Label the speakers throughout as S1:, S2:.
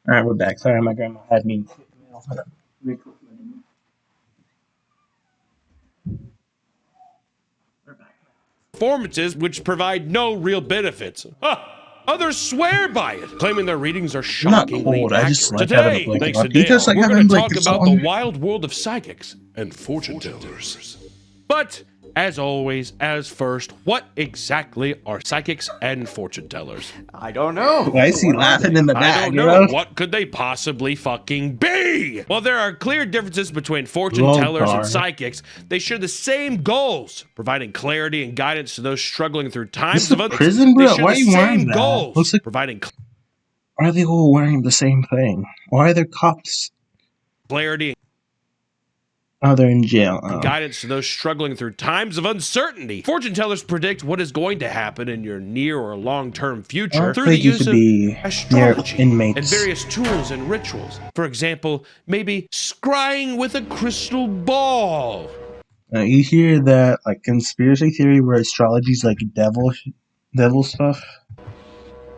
S1: All right, we're back. Sorry, my grandma had me. Hold up. We're back.
S2: Performances which provide no real benefits. Others swear by it, claiming their readings are
S1: I'm not
S2: shockingly
S1: cold. I just
S2: accurate.
S1: like having a
S2: Today,
S1: blanket
S2: thanks
S1: on.
S2: to
S1: Do you just
S2: Dale,
S1: like
S2: we're
S1: having
S2: going to talk
S1: blankets
S2: about the
S1: on?
S2: wild world of psychics and fortune tellers. But, as always, as first, what exactly are psychics and fortune tellers?
S3: I don't know.
S1: Why is he laughing in the
S2: I
S1: back,
S2: don't
S1: you
S2: know.
S1: know?
S2: What could they possibly fucking be? Well, there are clear differences between fortune
S1: Gold
S2: tellers and
S1: card.
S2: psychics. They share the same goals, providing clarity and guidance to those struggling through times
S1: This is
S2: of
S1: a prison,
S2: They
S1: bro?
S2: share
S1: Why are
S2: the
S1: you wearing
S2: same
S1: that?
S2: goals,
S1: Looks like.
S2: providing
S1: Why are they all wearing the same thing? Why are there cops?
S2: clarity
S1: Oh, they're in jail.
S2: and
S1: Oh.
S2: guidance to those struggling through times of uncertainty. Fortune tellers predict what is going to happen in your near or long-term
S1: I
S2: future
S1: don't
S2: through the
S1: think you
S2: use
S1: could
S2: of
S1: be near
S2: astrology
S1: inmates.
S2: and various tools and rituals. For example, maybe scrying with a crystal ball.
S1: You hear that like conspiracy theory where astrology's like devil stuff?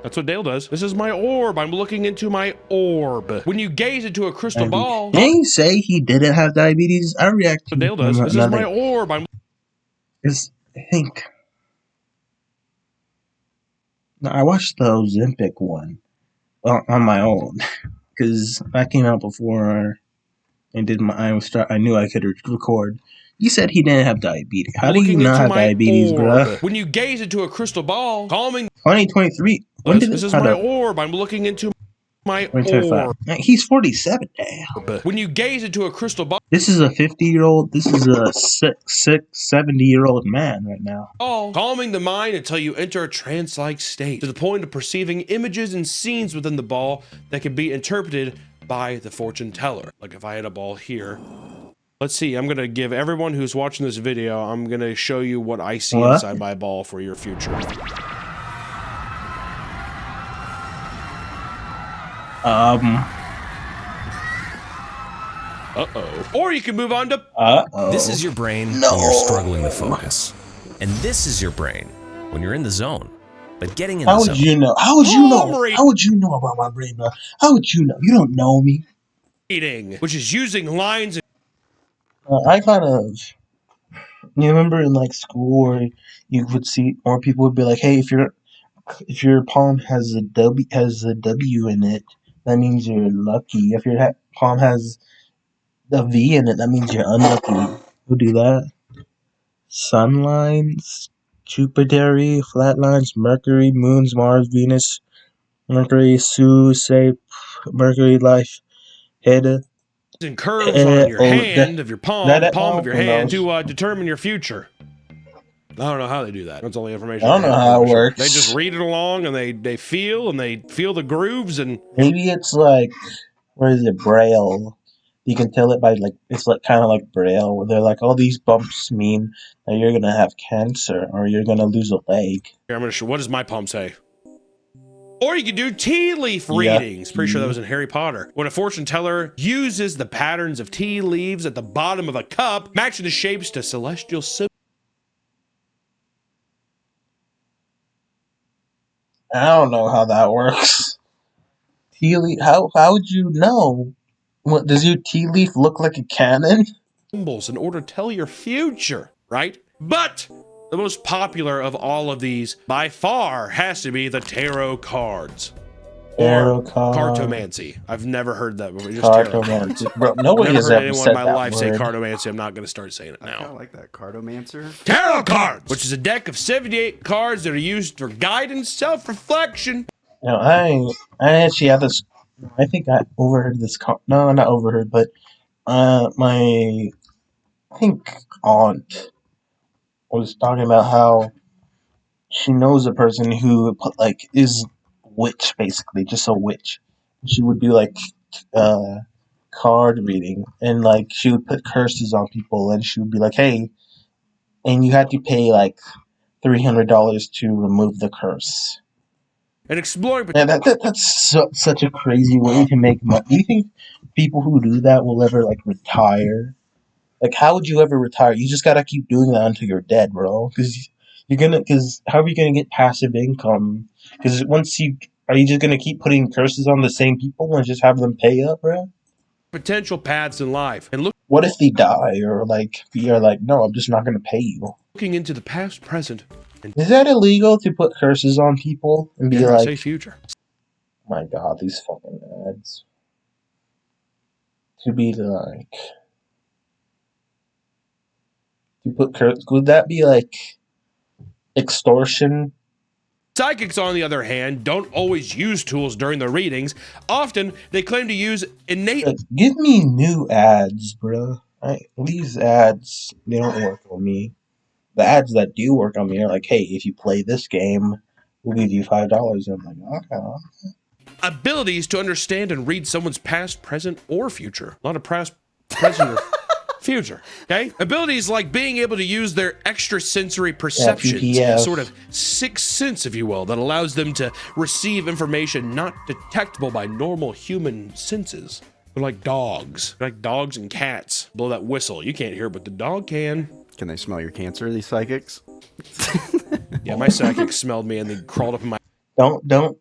S2: That's what Dale does. This is my orb. I'm looking into my orb. When you gaze into a crystal ball,
S1: Didn't he say he didn't have diabetes? I react
S2: that's what
S1: to
S2: Dale does. This is my
S1: another.
S2: orb. I'm
S1: I think. No, I watched the Ozempic one on my own because that came out before I did my. I knew I could record. He said he didn't have diabetes. How do you
S2: looking
S1: not
S2: into
S1: have
S2: my
S1: diabetes,
S2: orb.
S1: bruh?
S2: When you gaze into a crystal ball, calming
S1: 2023. When did
S2: this
S1: it?
S2: is
S1: Hold
S2: my
S1: up.
S2: orb. I'm looking into my
S1: 2025.
S2: orb.
S1: He's 47 now.
S2: When you gaze into a crystal ball,
S1: This is a 50-year-old. This is a 70-year-old man right now.
S2: calming the mind until you enter a trance-like state to the point of perceiving images and scenes within the ball that can be interpreted by the fortune teller. Like if I had a ball here. Let's see, I'm gonna give everyone who's watching this video, I'm gonna show you what I see
S1: What?
S2: inside my ball for your future. Uh-oh. Or you can move on to
S4: This is your brain
S1: No.
S4: when you're struggling to focus. And this is your brain when you're in the zone. But getting in the
S1: How
S4: zone.
S1: would you know? How would you know?
S2: Palm reading.
S1: How would you know about my brain, bro? How would you know? You don't know me.
S2: which is using lines and
S1: I kind of. You remember in like school where you would see, or people would be like, "Hey, if your palm has a W in it, that means you're lucky. If your palm has a V in it, that means you're unlucky." Who do that? Sun lines, Jupiter, flat lines, Mercury, moons, Mars, Venus, Mercury, Sue, say, Mercury, life, head,
S2: curves on your hand
S1: that,
S2: of your palm,
S1: that,
S2: palm of your
S1: who
S2: hand
S1: knows?
S2: to determine your future. I don't know how they do that. That's all the information.
S1: I don't know how it works.
S2: They just read it along and they feel the grooves and
S1: Maybe it's like, where is it, Braille? You can tell it by like, it's like kind of like Braille, where they're like, all these bumps mean that you're gonna have cancer or you're gonna lose a leg.
S2: here, I'm gonna show. What does my palm say? Or you can do tea leaf
S1: Yeah.
S2: readings. Pretty sure that was in Harry Potter. When a fortune teller uses the patterns of tea leaves at the bottom of a cup, matching the shapes to celestial symbols.
S1: I don't know how that works. Tea leaf, how would you know? What, does your tea leaf look like a cannon?
S2: In order to tell your future, right? But the most popular of all of these by far has to be the tarot cards.
S1: Tarot
S2: Or
S1: card.
S2: cartomancy. I've never heard that before. Just tarot cards.
S1: Cartomancy. Bro,
S2: I've
S1: nobody
S2: never
S1: has
S2: heard
S1: ever
S2: anyone
S1: said
S2: in my
S1: that
S2: life say
S1: word.
S2: cartomancy. I'm not going to start saying it
S3: I kind
S2: now.
S3: of like that cartomancer.
S2: Tarot cards, which is a deck of 78 cards that are used for guidance, self-reflection.
S1: You know, I actually have this. I think I overheard this. No, not overheard, but my I think aunt was talking about how she knows a person who like is witch, basically just a witch. She would do like uh card reading, and like she would put curses on people, and she would be like, "Hey," and you had to pay like $300 to remove the curse.
S2: And exploring
S1: Yeah, that's such a crazy way to make money. Do you think people who do that will ever like retire? Like, how would you ever retire? You just gotta keep doing that until you're dead, bro. Because how are you gonna get passive income? Because once you are you just gonna keep putting curses on the same people and just have them pay up, bro?
S2: Potential paths in life and
S1: What if they die, or like you're like, no, I'm just not gonna pay you?
S2: looking into the past, present, and
S1: Is that illegal to put curses on people and be
S2: dare I
S1: like,
S2: say future?
S1: my God, these fucking ads? To be like, to put curse, would that be like extortion?
S2: Psychics, on the other hand, don't always use tools during their readings. Often, they claim to use innate
S1: Like, give me new ads, bro. These ads, they don't work on me. The ads that do work on me are like, hey, if you play this game, we'll give you $5. And I'm like, okay.
S2: abilities to understand and read someone's past, present, or future. Not a past, present, or future. Okay? Abilities like being able to use their extrasensory perceptions,
S1: PPF.
S2: sort of sixth sense, if you will, that allows them to receive information not detectable by normal human senses. They're like dogs. They're like dogs and cats. Blow that whistle. You can't hear it, but the dog can.
S3: Can they smell your cancer, these psychics?
S2: Yeah, my psychic smelled me and they crawled up in my
S1: Don't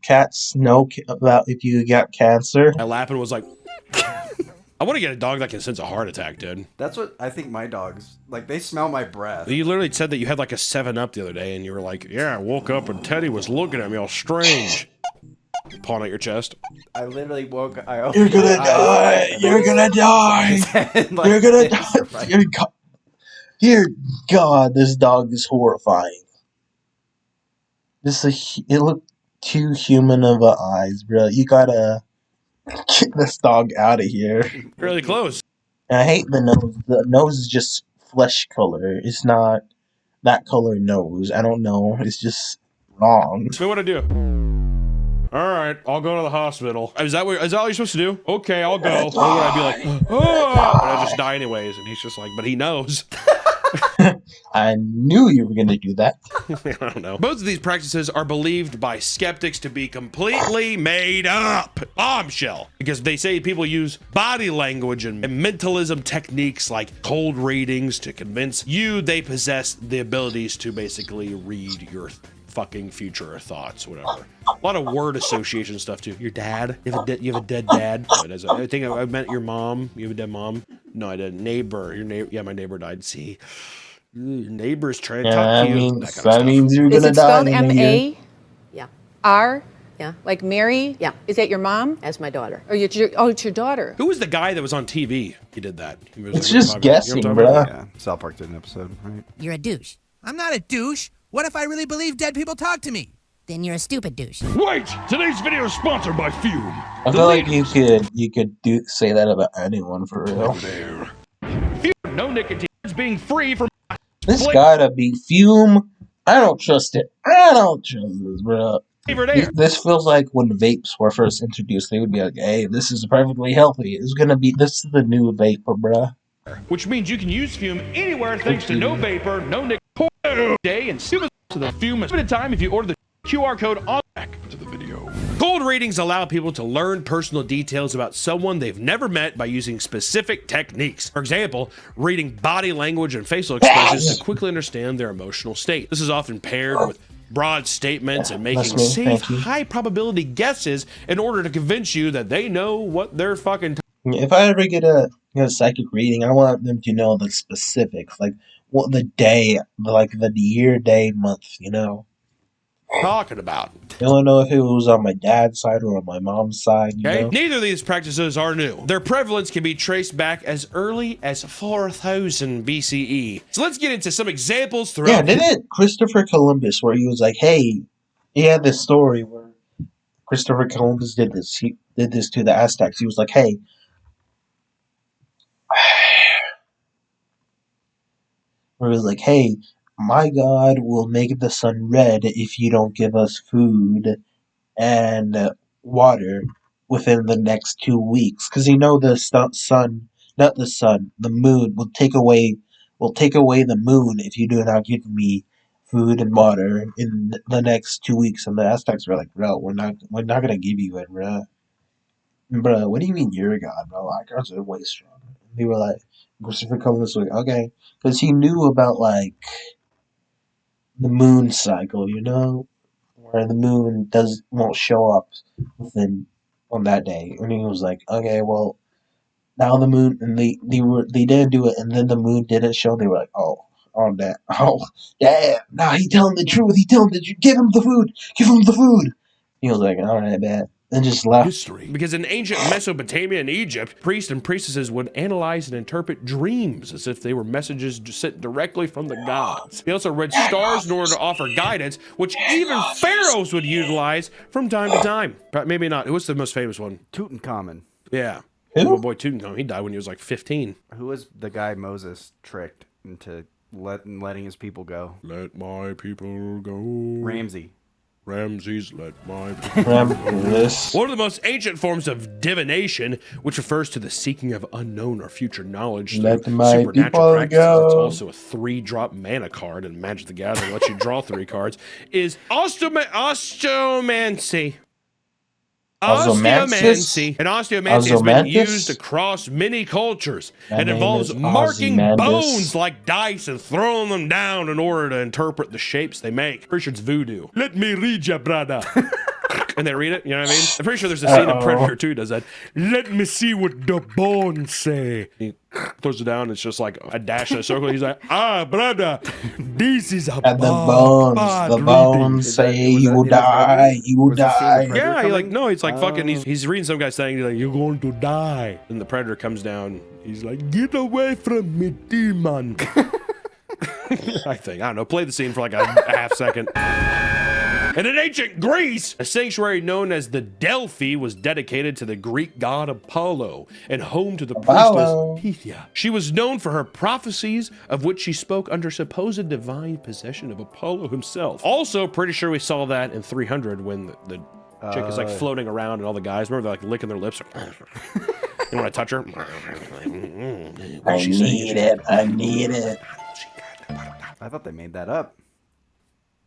S1: cats know about if you got cancer?
S2: lap and was like, I want to get a dog that can sense a heart attack, dude.
S3: That's what I think my dogs, like, they smell my breath.
S2: You literally said that you had like a 7-Up the other day, and you were like, yeah, I woke up and Teddy was looking at me all strange. Pawing at your chest.
S3: I literally woke up.
S1: You're gonna die! You're gonna die! You're gonna die! Dear God, this dog is horrifying. It looked too human of a eyes, bro. You gotta get this dog out of here.
S2: Really close.
S1: And I hate the nose. The nose is just flesh color. It's not that color nose. I don't know. It's just wrong.
S2: So what do I do? All right, I'll go to the hospital. Is that all you're supposed to do? Okay, I'll go. Or would I be like, oh, and I just die anyways? And he's just like, but he knows.
S1: I knew you were gonna do that.
S2: I don't know. Both of these practices are believed by skeptics to be completely made up. Bombshell. Because they say people use body language and mentalism techniques like cold readings to convince you they possess the abilities to basically read your fucking future thoughts, whatever. A lot of word association stuff too. Your dad? You have a dead dad? I think I meant your mom. You have a dead mom? No, I didn't. Neighbor. Your neighbor. Yeah, my neighbor died. See, your neighbor's trying to talk to you.
S1: That means you're
S5: Is
S1: gonna
S5: it
S1: die.
S5: spelled
S1: in a year.
S5: M-A-R?
S6: Yeah, yeah,
S5: Like Mary?
S6: yeah.
S5: Is that your mom?
S6: As my daughter.
S5: Or it's your daughter.
S2: Who was the guy that was on TV? He did that. He was
S1: It's
S2: like
S1: just
S2: popular.
S1: guessing,
S2: You know what I'm talking
S1: bruh.
S3: Yeah, South Park did an episode, right?
S7: You're a douche. I'm not a douche. What if I really believe dead people talk to me? Then you're a stupid douche.
S8: Wait! Today's video is sponsored by Fume.
S1: I feel like you could say that about anyone for real.
S8: There. Fume, no nicotine. It's being free from.
S1: This gotta be Fume. I don't trust it. I don't trust this, bro.
S8: Favorite air.
S1: This feels like when vapes were first introduced. They would be like, "Hey, this is perfectly healthy. This is the new vapor, bruh."
S8: Which means you can use Fume anywhere thanks to no vapor, no nicotine day, and super to the Fume at a time if you order the QR code on back to the video.
S2: Cold readings allow people to learn personal details about someone they've never met by using specific techniques. For example, reading body language and facial expressions to quickly understand their emotional state. This is often paired with broad statements and making
S1: That's me.
S2: safe,
S1: Thank you.
S2: high probability guesses in order to convince you that they know what they're fucking
S1: If I ever get a psychic reading, I want them to know the specifics, like what the day, like the year, day, month.
S2: talking about.
S1: I don't know if it was on my dad's side or on my mom's side. You
S2: Okay?
S1: know?
S2: Neither of these practices are new. Their prevalence can be traced back as early as 4000 BCE. So let's get into some examples throughout.
S1: Yeah, didn't Christopher Columbus, where he was like, "Hey," he had this story where Christopher Columbus did this. He did this to the Aztecs. He was like, "Hey." Where he was like, "Hey, my God will make the sun red if you don't give us food and water within the next 2 weeks, because the moon will take away the moon if you do not give me food and water in the next 2 weeks." And the Aztecs were like, "Bro, we're not gonna give you it, bro. Bro, what do you mean you're a god, bro? Our gods are way stronger." They were like, Christopher Columbus was like, okay, because he knew about like the moon cycle, where the moon won't show up within on that day. And he was like, okay, well, now the moon, and they didn't do it, and then the moon didn't show. They were like, oh, damn, now he telling the truth. He telling the truth. Give him the food. He was like, all right, man. Then just left.
S2: History. Because in ancient Mesopotamia and Egypt, priests and priestesses would analyze and interpret dreams as if they were messages sent directly from the gods. They also read stars in order to offer guidance, which even pharaohs would utilize from time to time. But maybe not. What's the most famous one?
S3: Tutankhamun.
S2: Yeah.
S1: Who?
S2: Little boy Tutankhamun. He died when he was like 15.
S3: Who was the guy Moses tricked into letting his people go?
S2: Let my people go.
S3: Ramsey.
S2: Ramses, let my people go.
S1: This.
S2: One of the most ancient forms of divination, which refers to the seeking of unknown or future knowledge through
S1: Let my
S2: supernatural
S1: people
S2: practices. It's
S1: go.
S2: also a 3-drop mana card, and Magic the Gathering lets you draw 3 cards, is osteomancy.
S1: Osteomancy?
S2: And osteomancy has been
S1: Ozymandias?
S2: used across many cultures.
S1: That
S2: It
S1: name
S2: involves
S1: is
S2: marking
S1: Ozymandias.
S2: bones like dice and throwing them down in order to interpret the shapes they make. Pretty sure it's voodoo. Let me read ya, brother. And they read it, you know what I mean? I'm pretty sure there's a scene in Predator 2 does that. Let me see what the bones say. He throws it down, it's just like a dash in a circle. He's like, brother, this is a
S1: And the
S2: bad
S1: bones
S3: Is that-
S1: say
S3: was
S1: you
S3: that-
S1: will
S3: is that
S1: die,
S3: Predator?
S1: you will
S3: Was that scene in
S1: die.
S3: Predator?
S2: Yeah, he like
S3: coming?
S2: no, it's like fucking. He's reading some guy saying he's like, "You're going to die," and the predator comes down. He's like, "Get away from me, demon!" I don't know. Play the scene for like a half second. And in ancient Greece, a sanctuary known as the Delphi was dedicated to the Greek god Apollo and home to the
S1: Apollo.
S2: priestess Pythia. She was known for her prophecies, of which she spoke under supposed divine possession of Apollo himself. Also, pretty sure we saw that in 300 when the chick is like floating around and all the guys, remember, they're like licking their lips. You want to touch her?
S1: I need it. I need it.
S3: I thought they made that up.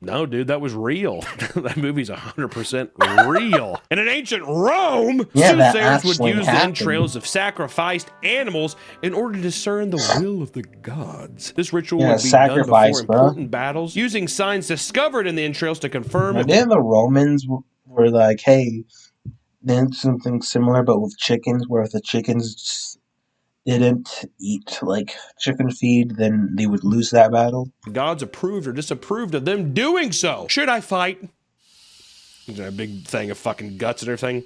S2: No, dude, that was real. That movie's 100% real. And in ancient Rome,
S1: Yeah, that
S2: soothsayers would
S1: actually
S2: use the
S1: happened.
S2: entrails of sacrificed animals in order to discern the will of the gods. This ritual
S1: Yeah,
S2: would be done
S1: sacrifice,
S2: before
S1: bro.
S2: important battles, using signs discovered in the entrails to confirm
S1: And then the Romans were like, hey, then something similar, but with chickens, where if the chickens didn't eat like chicken feed, then they would lose that battle.
S2: the gods approved or disapproved of them doing so. Should I fight? Is there a big thing of fucking guts and everything?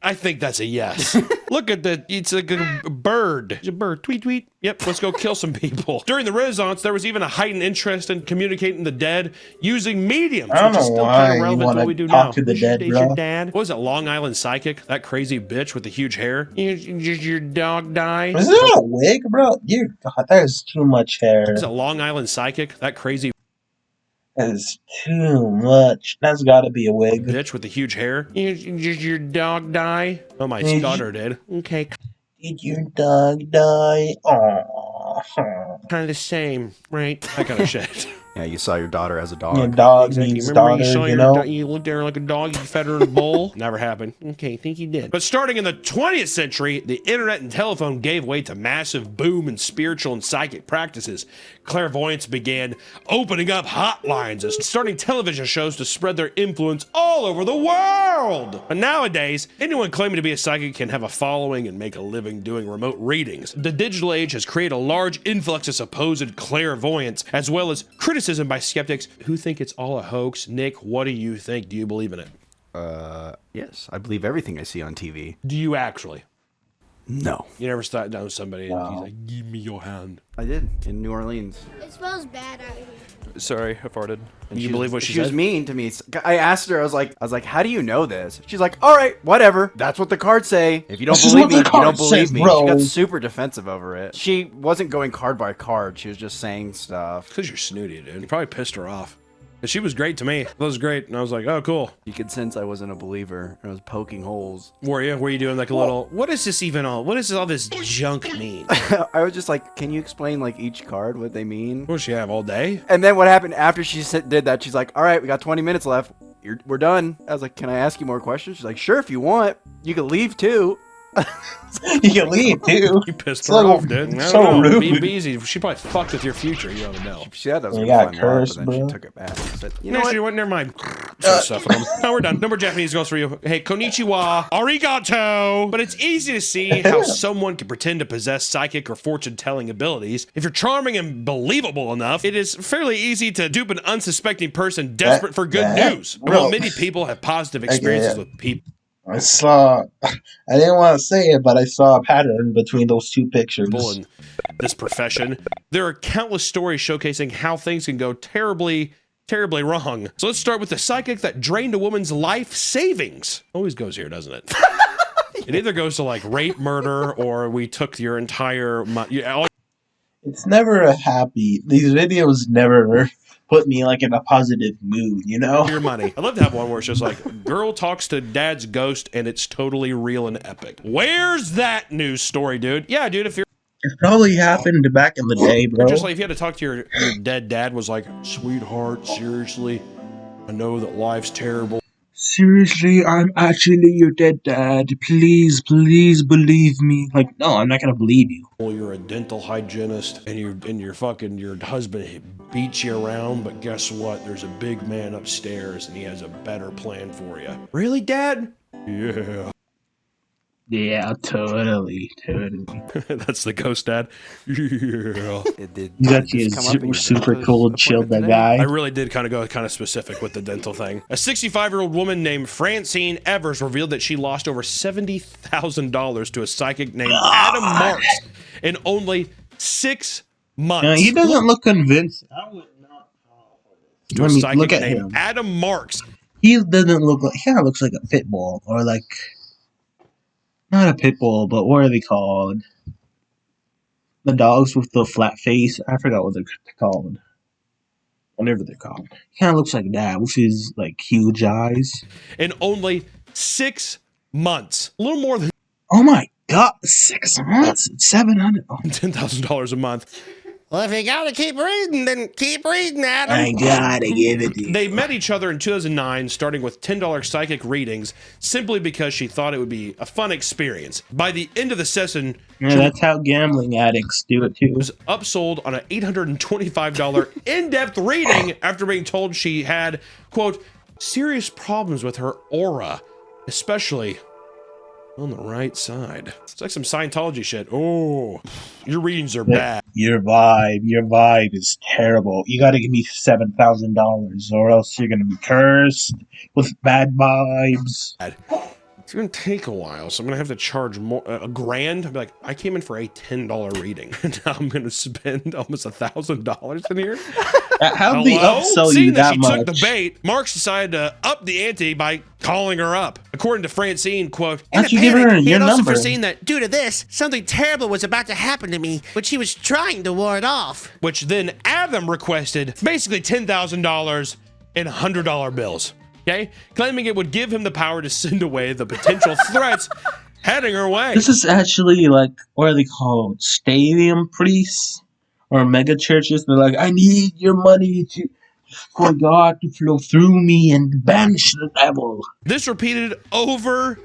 S2: I think that's a yes. Look at that. It's like a bird. It's a bird. Tweet, tweet. Yep, let's go kill some people. During the Renaissance, there was even a heightened interest in communicating the dead using mediums,
S1: I don't
S2: which is
S1: know
S2: still
S1: why
S2: kind of
S1: you
S2: relevant to
S1: wanna
S2: what we do
S1: talk
S2: now.
S1: to the
S2: Is your-
S1: dead,
S2: is your
S1: bro.
S2: dad? What was it, Long Island Psychic? That crazy bitch with the huge hair? Did your dog die?
S1: Is that a wig, bro? Dear God, that is too much hair.
S2: Is it Long Island Psychic? That crazy
S1: That is too much. That's gotta be a wig.
S2: bitch with the huge hair? Did your dog die? Oh, my
S1: Did
S2: daughter did. Okay,
S1: Did your dog die? Aww.
S2: kind of the same, right? That kind of shit.
S3: Yeah, you saw your daughter as a dog.
S1: Your dog
S2: Exactly.
S1: needs
S2: Remember
S1: daughter,
S2: you saw
S1: you
S2: your
S1: know?
S2: you looked at her like a dog, you fed her in a bowl? Never happened. Okay, think you did. But starting in the 20th century, the internet and telephone gave way to massive boom in spiritual and psychic practices. Clairvoyants began opening up hotlines and starting television shows to spread their influence all over the world. And nowadays, anyone claiming to be a psychic can have a following and make a living doing remote readings. The digital age has created a large influx of supposed clairvoyance, as well as criticism by skeptics who think it's all a hoax. Nick, what do you think? Do you believe in it?
S3: Yes, I believe everything I see on TV.
S2: Do you actually?
S3: No.
S2: You never sat down with somebody and
S1: No.
S2: he's like, give me your hand.
S3: I did in New Orleans.
S6: It smells bad out here.
S9: Sorry, I farted.
S3: And
S2: You
S3: she
S2: believe
S3: was-
S2: what she
S3: was
S2: said?
S3: mean to me. I asked her. I was like, how do you know this? She's like, all right, whatever. That's what the cards say. If you don't
S1: This is
S3: believe
S1: what
S3: me,
S1: the
S3: you don't
S1: card
S3: believe
S1: says,
S3: me.
S1: bro.
S3: She got super defensive over it. She wasn't going card by card. She was just saying stuff.
S2: Because you're snooty, dude. You probably pissed her off. But she was great to me. That was great. And I was like, oh, cool.
S3: You could sense I wasn't a believer. I was poking holes.
S2: Were you? Were you doing like a little, what is this even all? What does all this junk mean?
S3: I was just like, can you explain like each card what they mean?
S2: What does she have all day?
S3: And then what happened after she did that? She's like, all right, we got 20 minutes left. We're done. I was like, can I ask you more questions? She's like, sure, if you want. You can leave too.
S1: You can leave too.
S2: You pissed
S1: So-
S2: her off, dude. I
S1: so
S2: don't know.
S1: rude.
S2: Be easy. She probably fucked with your future. You don't know.
S3: She said that was
S1: You
S3: gonna
S1: got
S3: find love,
S1: cursed,
S3: but then
S1: bro.
S3: she took it back. She said, you
S2: No,
S3: know
S2: she
S3: what?
S2: went. Never mind. Some stuff with them. No, we're done. No more Japanese girls for you. Hey, konnichiwa, arigato. But it's easy to see how someone can pretend to possess psychic or fortune-telling abilities. If you're charming and believable enough, it is fairly easy to dupe an unsuspecting person desperate for good news.
S1: bro.
S2: While many people have positive experiences
S1: yeah.
S2: with people.
S1: I didn't want to say it, but I saw a pattern between those two pictures.
S2: In this profession, there are countless stories showcasing how things can go terribly wrong. So let's start with the psychic that drained a woman's life savings. Always goes here, doesn't it? It either goes to like rape, murder, or we took your entire
S1: It's never a happy. These videos never put me like in a positive mood, you know?
S2: your money. I'd love to have one where it's just like, girl talks to dad's ghost and it's totally real and epic. Where's that news story, dude? Yeah, dude, if you're
S1: It probably happened back in the day, bro.
S2: just like if you had to talk to your dead dad was like, sweetheart, seriously, I know that life's terrible.
S1: Seriously, I'm actually your dead dad. Please believe me. Like, no, I'm not gonna believe you.
S2: You're a dental hygienist and your husband beats you around, but guess what? There's a big man upstairs and he has a better plan for you. Really, Dad? Yeah.
S1: Yeah, totally.
S2: That's the ghost dad. Yeah.
S3: Did
S1: You got
S3: this
S1: you
S3: come up in your
S1: super
S3: doctor's
S1: cool,
S3: appointment
S1: chilled that
S3: today?
S2: I
S1: guy.
S2: really did kind of specific with the dental thing. A 65-year-old woman named Francine Evers revealed that she lost over $70,000 to a psychic named Adam Marks in only 6 months.
S1: He doesn't look convinced. I would not.
S2: To a
S1: Let me
S2: psychic
S1: look at
S2: named
S1: him.
S2: Adam Marks.
S1: He doesn't look like. He kind of looks like a pit bull, or like not a pit bull, but what are they called? The dogs with the flat face. I forgot what they're called. Whatever they're called. He kind of looks like that with his like huge eyes.
S2: In only 6 months. A little more than
S1: Oh my god! 6 months, $700. Oh,
S2: $10,000 a month.
S7: Well, if you gotta keep reading, then keep reading, Adam.
S1: I gotta give it to you.
S2: They met each other in 2009, starting with $10 psychic readings, simply because she thought it would be a fun experience. By the end of the session,
S1: Yeah, that's how gambling addicts do it too.
S2: was upsold on an $825 in-depth reading after being told she had, quote, serious problems with her aura, especially on the right side. It's like some Scientology shit. Oh, your readings are bad.
S1: Your vibe is terrible. You gotta give me $7,000, or else you're gonna be cursed with bad vibes.
S2: It's gonna take a while, so I'm gonna have to charge more, a grand. I'd be like, I came in for a $10 reading, and now I'm gonna spend almost $1,000 in here.
S1: How'd they
S2: Hello?
S1: upsell
S2: Seeing
S1: you
S2: that
S1: that
S2: she
S1: much?
S2: took the bait, Marks decided to up the ante by calling her up. According to Francine, quote,
S1: Why don't you give her
S7: He
S1: your
S7: had also
S1: number?
S7: foreseen that due to this, something terrible was about to happen to me, which he was trying to ward off.
S2: which then Adam requested basically $10,000 in $100 bills. Okay, claiming it would give him the power to send away the potential threats heading her way.
S1: This is actually like, what are they called? Stadium priests? Or mega churches? They're like, I need your money for God to flow through me and banish the devil.
S2: This repeated over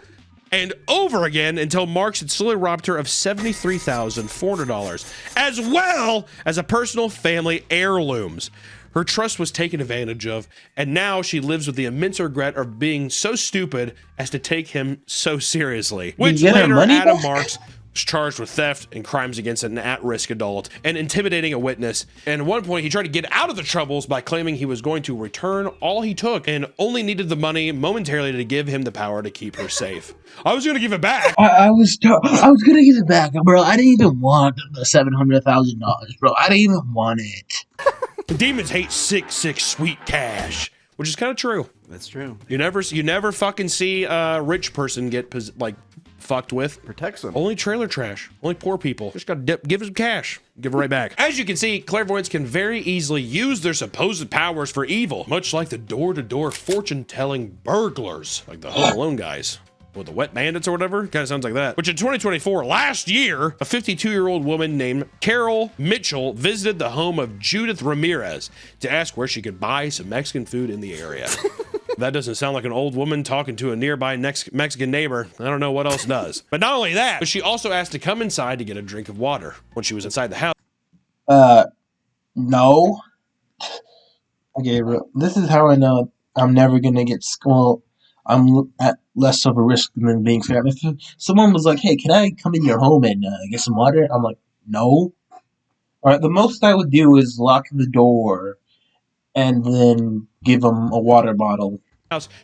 S2: and over again until Marks had slowly robbed her of $73,400, as well as a personal family heirlooms. Her trust was taken advantage of, and now she lives with the immense regret of being so stupid as to take him so seriously. Which
S1: get her
S2: later,
S1: money
S2: Adam
S1: back?
S2: Marks was charged with theft and crimes against an at-risk adult and intimidating a witness. And at one point, he tried to get out of the troubles by claiming he was going to return all he took and only needed the money momentarily to give him the power to keep her safe. I was going to give it back.
S1: I was gonna give it back, bro. I didn't even want the $700,000, bro. I didn't even want it.
S2: Demons hate sick sweet cash, which is kind of true.
S3: That's true.
S2: You never fucking see a rich person get fucked with.
S3: Protects them.
S2: Only trailer trash. Only poor people. Just gotta give them cash. Give it right back. As you can see, clairvoyants can very easily use their supposed powers for evil, much like the door-to-door fortune-telling burglars, like the Home Alone guys. Or the Wet Bandits or whatever. Kind of sounds like that. Which in 2024, last year, a 52-year-old woman named Carol Mitchell visited the home of Judith Ramirez to ask where she could buy some Mexican food in the area. That doesn't sound like an old woman talking to a nearby Mexican neighbor. I don't know what else does. But not only that, but she also asked to come inside to get a drink of water when she was inside the house.
S1: No. Okay, this is how I know I'm never gonna get school. I'm at less of a risk than being fair. If someone was like, "Hey, can I come in your home and get some water?" I'm like, "No." All right, the most I would do is lock the door and then give them a water bottle.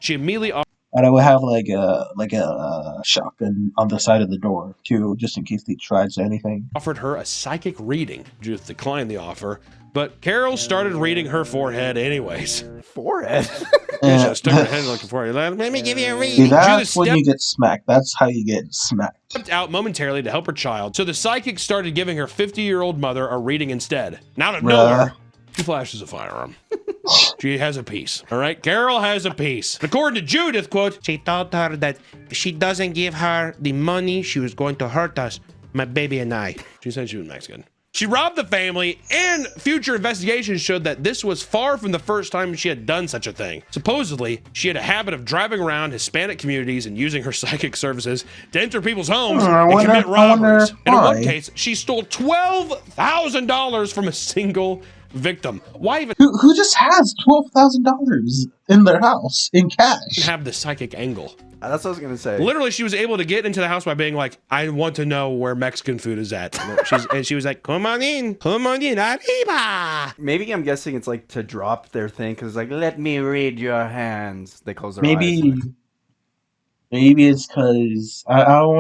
S2: She immediately
S1: And I would have like a shotgun on the side of the door too, just in case they tried anything.
S2: offered her a psychic reading. Judith declined the offer, but Carol started reading her forehead anyways.
S3: Forehead?
S2: Yeah, she stuck her head like a forehead. Let me give you a
S1: See,
S2: reading.
S1: that's
S2: Judith
S1: when you get smacked. That's how you get smacked.
S2: stepped out momentarily to help her child, so the psychic started giving her 50-year-old mother a reading instead. Now to nowhere, she flashes a firearm. She has a piece. All right, Carol has a piece. According to Judith, quote,
S6: She told her that if she doesn't give her the money, she was going to hurt us, my baby and I.
S2: she said she was Mexican. She robbed the family, and future investigations showed that this was far from the first time she had done such a thing. Supposedly, she had a habit of driving around Hispanic communities and using her psychic services to enter people's homes and commit robberies. And in one case, she stole $12,000 from a single victim. Why even
S1: Who just has $12,000 in their house in cash?
S2: have the psychic angle?
S3: That's what I was gonna say.
S2: Literally, she was able to get into the house by being like, I want to know where Mexican food is at. And she was like, come on in, arriba.
S3: Maybe I'm guessing it's like to drop their thing because it's like, let me read your hands. They close their eyes.
S1: Maybe it's because I don't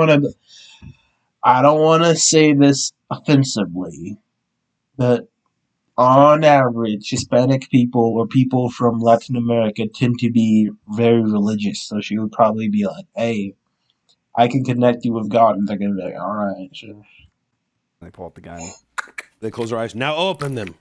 S1: want to say this offensively, but on average, Hispanic people or people from Latin America tend to be very religious. So she would probably be like, "Hey, I can connect you with God," and they're gonna be like, "All right, sure."
S3: They pull out the gun.
S2: They close their eyes. Now open them.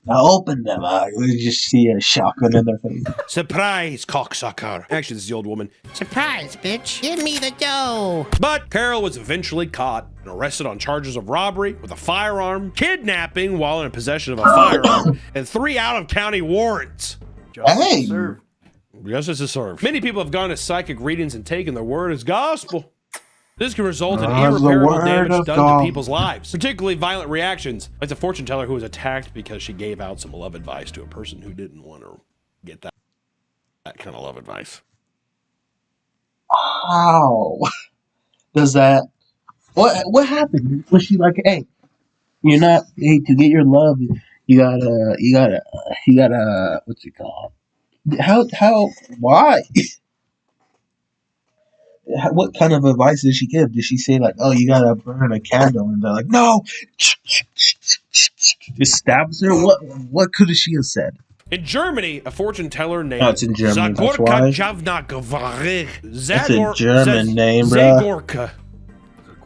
S1: Now open them. We just see a shotgun in their face.
S2: Surprise, cocksucker. Actually, this is the old woman.
S7: Surprise, bitch. Give me the dough.
S2: But Carol was eventually caught and arrested on charges of robbery with a firearm, kidnapping while in possession of a firearm, and 3 out-of-county warrants.
S1: Hey!
S3: Serve.
S2: Justice is served. Many people have gone to psychic readings and taken their word as gospel. This can result in
S1: As the
S2: irreparable
S1: word
S2: damage
S1: of
S2: done
S1: God.
S2: to people's lives, particularly violent reactions, like the fortune teller who was attacked because she gave out some love advice to a person who didn't want to get that kind of love advice.
S1: How does that? What happened? Was she like, "Hey, you're not. Hey, to get your love, you gotta. What's it called? How? Why?" What kind of advice did she give? Did she say like, "Oh, you gotta burn a candle," and they're like, "No," just stabs her? What could she have said?
S2: In Germany, a fortune teller named
S1: Oh, it's in German, that's
S2: Zagorka
S1: why.
S2: Javnak
S1: It's a German name, bruh.
S2: Zagorka.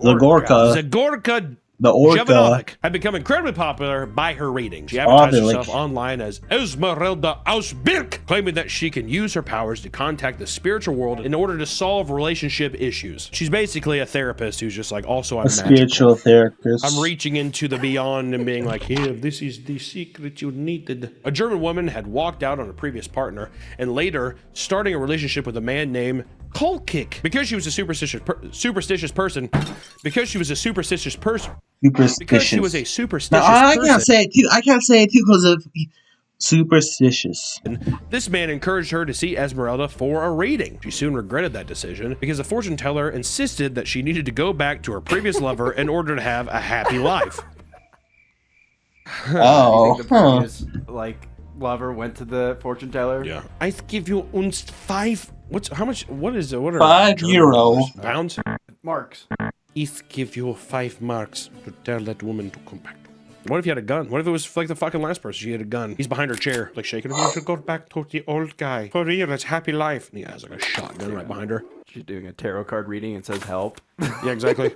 S1: Zagorka, the orca.
S2: Jovanovic had become incredibly popular by her reading. She advertised
S1: Obviously.
S2: herself online as Esmeralda Ausbirk, claiming that she can use her powers to contact the spiritual world in order to solve relationship issues. She's basically a therapist who's just like, also I'm
S1: A spiritual
S2: magical.
S1: therapist.
S2: I'm reaching into the beyond and being like, here, this is the secret you needed. A German woman had walked out on a previous partner and later starting a relationship with a man named Kolkik. Because she was a superstitious person. Because she was a superstitious person.
S1: Now, I can't say it too. I can't say it too because of superstitious.
S2: This man encouraged her to see Esmeralda for a reading. She soon regretted that decision because the fortune teller insisted that she needed to go back to her previous lover in order to have a happy life.
S1: Oh,
S3: The previous, lover went to the fortune teller.
S2: Yeah. I give you uns 5. How much? What is it? What are
S1: €5.
S2: Pounds?
S3: Marks.
S2: I give you 5 marks to tell that woman to come back. What if you had a gun? What if it was like the fucking last person? She had a gun. He's behind her chair, like shaking her. You should go back to the old guy. For real, it's happy life. And he has like a shotgun right behind her.
S3: She's doing a tarot card reading and says help.
S2: Yeah, exactly.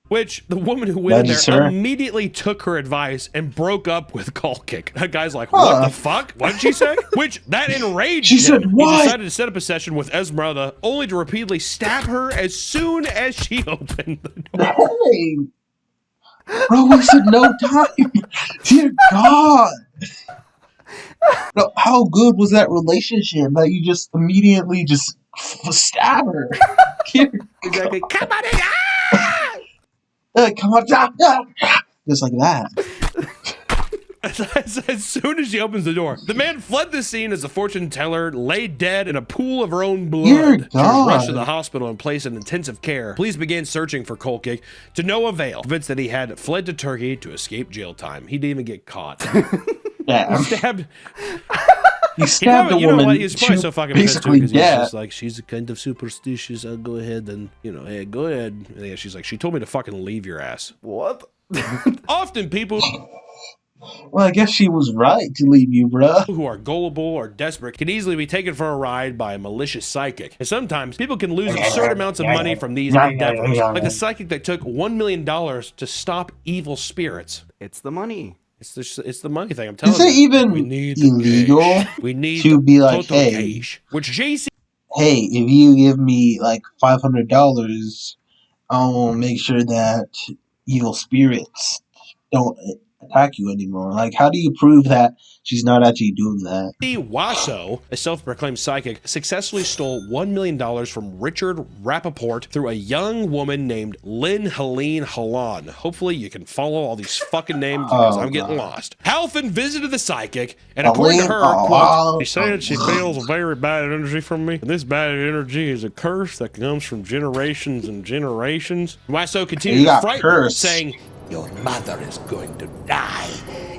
S2: Which the woman who went in there immediately took her advice and broke up with Kolkik. That guy's like, what the fuck? What did she say? Which that enraged him.
S1: Said, "What?"
S2: He decided to set up a session with Esmeralda only to repeatedly stab her as soon as she opened the door.
S1: Hey, bro, we said no time. Dear God. Bro, how good was that relationship that you just immediately just stab her? Here,
S3: Exactly. Come on in.
S1: come on, just like that.
S2: As soon as she opens the door, the man fled the scene as the fortune teller lay dead in a pool of her own blood.
S1: Dear
S2: She was rushed to
S1: God.
S2: the hospital and placed in intensive care. Police began searching for Kolkik to no avail, convinced that he had fled to Turkey to escape jail time. He didn't even get caught.
S1: Yeah,
S2: Stabbed.
S1: he stabbed a
S2: You know
S1: woman.
S2: what? He's probably
S1: she
S2: so fucking pissed too
S1: basically
S2: because he's
S1: dead.
S2: just like, she's kind of superstitious. I'll go ahead and, hey, go ahead. And yeah, she's like, she told me to fucking leave your ass.
S3: What?
S2: Often people
S1: Well, I guess she was right to leave you, bruh.
S2: who are gullible or desperate can easily be taken for a ride by a malicious psychic. And sometimes people can lose absurd amounts of money from these endeavors. Like the psychic that took $1 million to stop evil spirits.
S3: It's the money.
S2: It's the money thing. I'm telling
S1: Is
S2: you.
S1: it even
S2: We need the
S1: illegal
S2: cash. We need
S1: to
S2: the
S1: be like,
S2: total
S1: hey,
S2: cash. Which JC
S1: hey, if you give me like $500, I'll make sure that evil spirits don't attack you anymore. Like, how do you prove that she's not actually doing that?
S2: Wasso, a self-proclaimed psychic, successfully stole $1 million from Richard Rappaport through a young woman named Lynn Helene Halan. Hopefully you can follow all these fucking names because I'm getting lost. Halfin visited the psychic, and according to her, quote, she said she feels a very bad energy from me, and this bad energy is a curse that comes from generations and generations. Wasso continued
S1: You
S2: to
S1: got
S2: frighten her,
S1: cursed.
S2: saying,
S9: Your mother is going to die.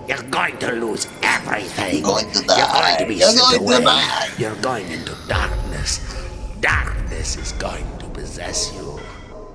S9: You're going to lose everything.
S1: You're going to
S9: You're going
S1: die.
S9: to be
S1: You're
S9: sent
S1: going to
S9: away.
S1: die.
S9: You're going into darkness. Darkness is going to possess you.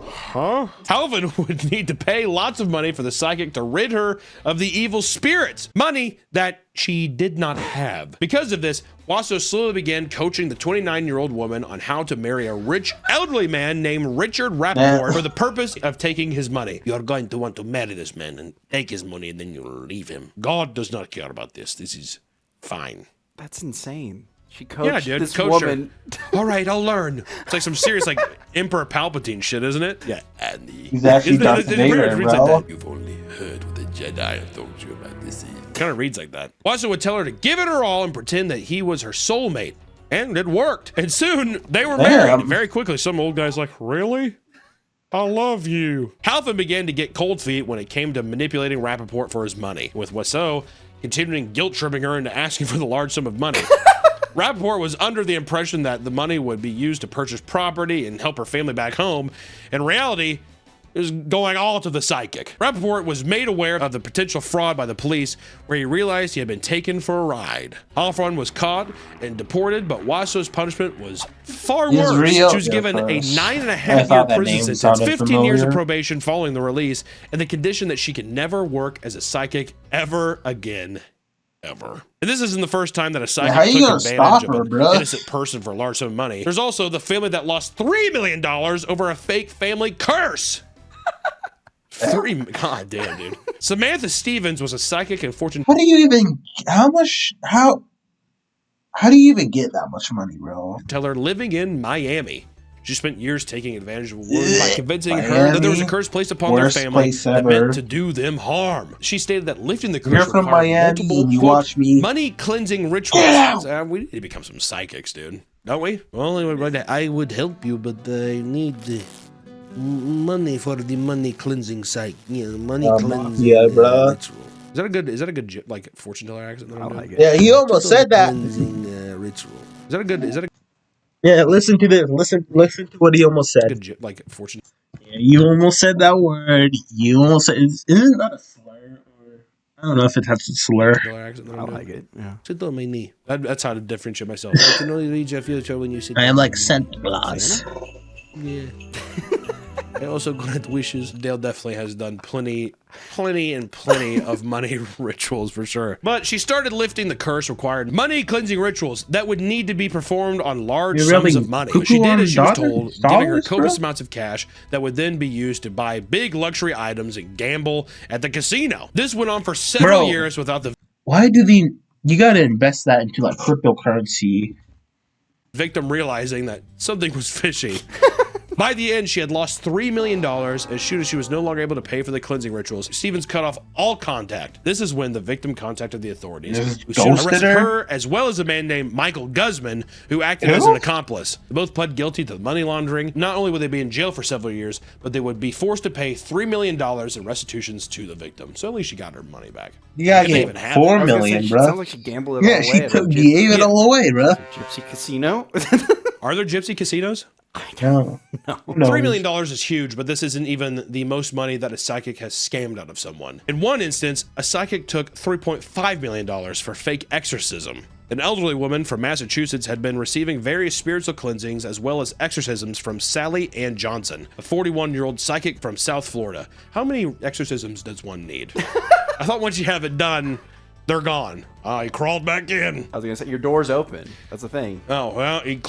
S2: huh? Halvin would need to pay lots of money for the psychic to rid her of the evil spirits, money that she did not have. Because of this, Wasso slowly began coaching the 29-year-old woman on how to marry a rich, elderly man named Richard Rappaport for the purpose of taking his money. You're going to want to marry this man and take his money, and then you'll leave him. God does not care about this. This is fine.
S3: That's insane. She coached
S2: dude,
S3: this
S2: coach her.
S3: woman.
S2: All right, I'll learn. It's like some serious, like, Emperor Palpatine shit, isn't it? Yeah. And the,
S1: He's actually Darth Vader, bro.
S9: You've only heard what the Jedi told you about this eve.
S2: Kind of reads like that. Wasso would tell her to give it her all and pretend that he was her soulmate. And it worked. And soon they were married. Very quickly, some old guy's like, really? I love you. Halfin began to get cold feet when it came to manipulating Rappaport for his money, with Wasso continuing guilt-tripping her into asking for the large sum of money. Rappaport was under the impression that the money would be used to purchase property and help her family back home. In reality, it was going all to the psychic. Rappaport was made aware of the potential fraud by the police, where he realized he had been taken for a ride. Halfron was caught and deported, but Wasso's punishment was far
S1: It's
S2: worse.
S1: real.
S2: She was given a
S1: I
S2: 9.5-year
S1: thought that
S2: prison
S1: name
S2: sentence,
S1: sounded
S2: 15 years of
S1: familiar.
S2: probation following the release, and the condition that she could never work as a psychic ever again. Ever. And this isn't the first time that a psychic
S1: how you
S2: took
S1: gonna
S2: advantage
S1: stop
S2: of
S1: her,
S2: an
S1: bruh?
S2: innocent person for a large sum of money. There's also the family that lost $3 million over a fake family curse. God damn, dude. Samantha Stevens was a psychic and fortune
S1: How do you even? How much? How do you even get that much money, bro?
S2: teller living in Miami. She spent years taking advantage of a woman by
S1: Ugh,
S2: convincing her that there was a
S1: Miami?
S2: curse placed upon their
S1: Worst
S2: family
S1: place
S2: that
S1: ever.
S2: meant to do them harm. She stated that lifting the curse
S1: You're from
S2: required
S1: Miami
S2: multiple,
S1: and you
S2: quote,
S1: watch me.
S2: money cleansing rituals. We need to become some psychics, dude. Don't we? Well, I would help you, but I need money for the money cleansing site. Yeah, money cleansing
S1: bruh.
S2: ritual. Is that a good like fortune teller accent? That I'm doing?
S3: like it.
S1: Yeah, he almost said that.
S2: Cleansing ritual. Is that a
S1: Yeah, listen to this. Listen to what he almost said.
S2: good like fortune?
S1: Yeah, you almost said that word. You almost said. Isn't that a slur? Or I don't know if it has a slur.
S2: Accent that
S3: I
S2: I'm doing.
S3: like it. Yeah.
S2: Sit on my knee. That's how to differentiate myself. I can only read your future when you sit.
S1: I am
S2: on
S1: like
S2: my knee.
S1: Santa Claus.
S2: Yeah. I also grant wishes. Dale definitely has done plenty of money rituals for sure. But she started lifting the curse required money cleansing rituals that would need to be performed on large
S1: You're
S2: sums
S1: rubbing
S2: of money. What she
S1: cuckoo
S2: did
S1: on
S2: as she was
S1: daughter-
S2: told, giving her
S1: dollars,
S2: copious
S1: bro?
S2: amounts of cash that would then be used to buy big luxury items and gamble at the casino. This went on for several
S1: Bro.
S2: years without the
S1: Why do you gotta invest that into like cryptocurrency?
S2: victim realizing that something was fishy. By the end, she had lost $3 million as soon as she was no longer able to pay for the cleansing rituals. Stevens cut off all contact. This is when the victim contacted the authorities, who soon arrested her, as well as a man named Michael Guzman, who acted as an accomplice. They both pled guilty to money laundering. Not only would they be in jail for several years, but they would be forced to pay $3 million in restitutions to the victim. So at least she got her money back.
S1: Yeah,
S2: If they
S1: yeah,
S2: even have
S1: $4
S2: it.
S1: million,
S3: She
S1: bro.
S3: sounds like she gambled it
S1: Yeah,
S3: all
S1: she
S3: away. at her
S1: gave it all away, bro.
S3: Gypsy casino.
S2: Are there gypsy casinos?
S1: No.
S2: $3 million is huge, but this isn't even the most money that a psychic has scammed out of someone. In one instance, a psychic took $3.5 million for fake exorcism. An elderly woman from Massachusetts had been receiving various spiritual cleansings as well as exorcisms from Sally Ann Johnson, a 41-year-old psychic from South Florida. How many exorcisms does one need? I thought once you have it done, they're gone. He crawled back in.
S3: I was gonna say your door's open. That's the thing.
S2: Oh, well, he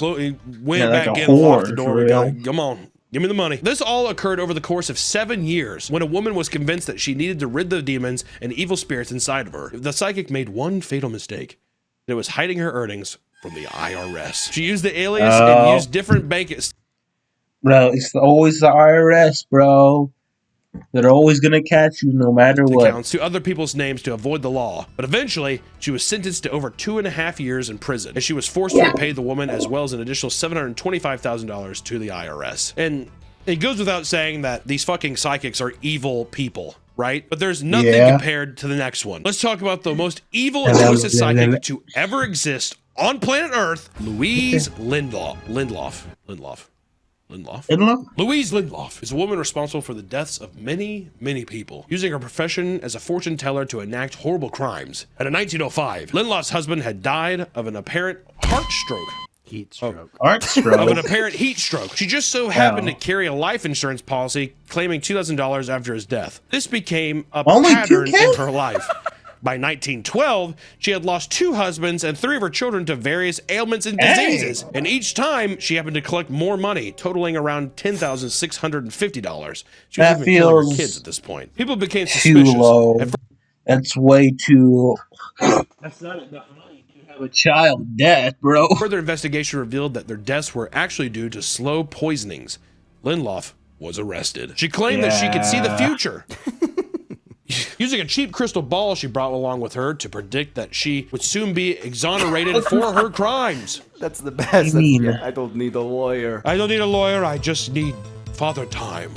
S2: went
S1: Yeah, like
S2: back
S1: a
S2: in and locked the
S1: whore,
S2: door.
S1: for
S2: We got
S1: real.
S2: Come on. Give me the money. This all occurred over the course of 7 years when a woman was convinced that she needed to rid the demons and evil spirits inside of her. The psychic made one fatal mistake. It was hiding her earnings from the IRS. She used the alias and used different bank.
S1: Bro, it's always the IRS, bro. They're always gonna catch you no matter what.
S2: Accounts to other people's names to avoid the law. But eventually, she was sentenced to over 2.5 years in prison, and she was forced to repay the woman as well as an additional $725,000 to the IRS. And it goes without saying that these fucking psychics are evil people, right? But there's nothing compared to the next one. Let's talk about the most evil and twisted psychic to ever exist on planet Earth, Louise Lindlof. Louise Lindlof is a woman responsible for the deaths of many, many people, using her profession as a fortune teller to enact horrible crimes. And in 1905, Lindlof's husband had died of an apparent heart stroke.
S3: Heat stroke.
S1: Heart stroke.
S2: Of an apparent heat stroke. She just so happened to carry a life insurance policy claiming $2,000 after his death. This became a pattern in her life. By 1912, she had lost 2 husbands and 3 of her children to various ailments and diseases. And each time, she happened to collect more money, totaling around $10,650. She was even killing her kids at this point. People became suspicious.
S1: Too low. That's way too. That's not enough money to have a child death, bro.
S2: Further investigation revealed that their deaths were actually due to slow poisonings. Lindlof was arrested. She claimed that she could see the future. Using a cheap crystal ball she brought along with her to predict that she would soon be exonerated for her crimes.
S3: That's the best. I don't need a lawyer.
S2: I don't need a lawyer. I just need father time.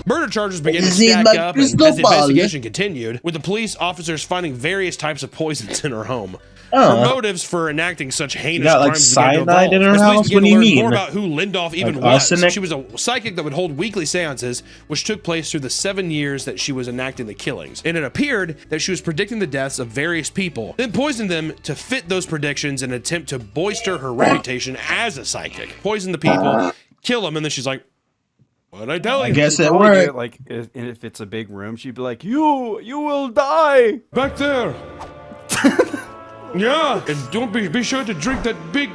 S2: Murder charges began to stack up as the investigation continued, with the police officers finding various types of poisons in her home. Her motives for enacting such heinous crimes began to evolve.
S1: in her
S2: As police
S1: house?
S2: began
S1: What do
S2: to
S1: you
S2: learn
S1: mean?
S2: more about who Lindlof even
S1: Like
S2: was.
S1: arsenic?
S2: She was a psychic that would hold weekly seances, which took place through the 7 years that she was enacting the killings. And it appeared that she was predicting the deaths of various people, then poisoned them to fit those predictions in an attempt to bolster her reputation as a psychic. Poison the people, kill them, and then she's like, what'd I tell you?
S1: I guess
S3: She'd
S1: it
S3: probably do
S1: worked.
S3: it, like if it's a big room, she'd be like, "You will die
S2: back there." Yeah, and don't be sure to drink that big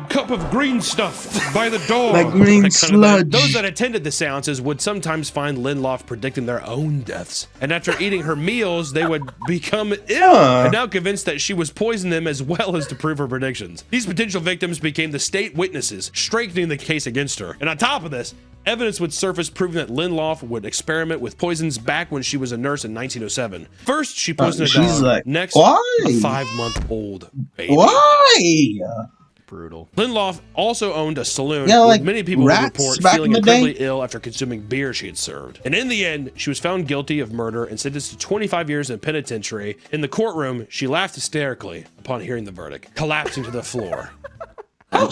S2: cup of green stuff by the door.
S1: That green
S2: kind of thing.
S1: sludge.
S2: Those that attended the seances would sometimes find Lindlof predicting their own deaths. And after eating her meals, they would become ill, and now convinced that she was poisoning them as well as to prove her predictions. These potential victims became the state witnesses, strengthening the case against her. And on top of this, evidence would surface proving that Lindlof would experiment with poisons back when she was a nurse in 1907. First, she poisoned a
S1: she's
S2: dog.
S1: like,
S2: Next,
S1: why?
S2: a 5-month-old baby.
S1: Why?
S3: brutal."
S2: Lindlof also owned a saloon,
S1: Yeah,
S2: with
S1: like
S2: many people would
S1: rats
S2: report
S1: back
S2: feeling
S1: in the day.
S2: incredibly ill after consuming beer she had served. And in the end, she was found guilty of murder and sentenced to 25 years in penitentiary. In the courtroom, she laughed hysterically upon hearing the verdict, collapsing to the floor. I'll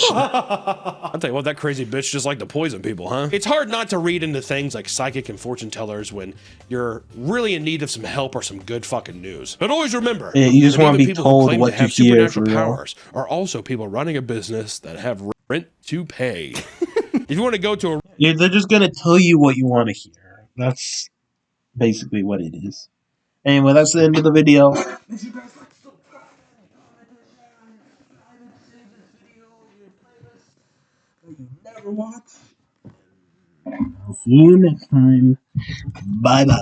S2: tell you what, that crazy bitch just like to poison people, huh? It's hard not to read into things like psychic and fortune tellers when you're really in need of some help or some good fucking news. But always remember,
S1: Yeah, you just
S2: that
S1: want to
S2: even
S1: be
S2: people who
S1: told
S2: claim
S1: what
S2: to have
S1: you hear,
S2: supernatural
S1: for real.
S2: powers are also people running a business that have rent to pay. If you want to go to a
S1: Yeah, they're just gonna tell you what you want to hear. That's basically what it is. Anyway, that's the end of the video. Never watch. I'll see you next time. Bye bye.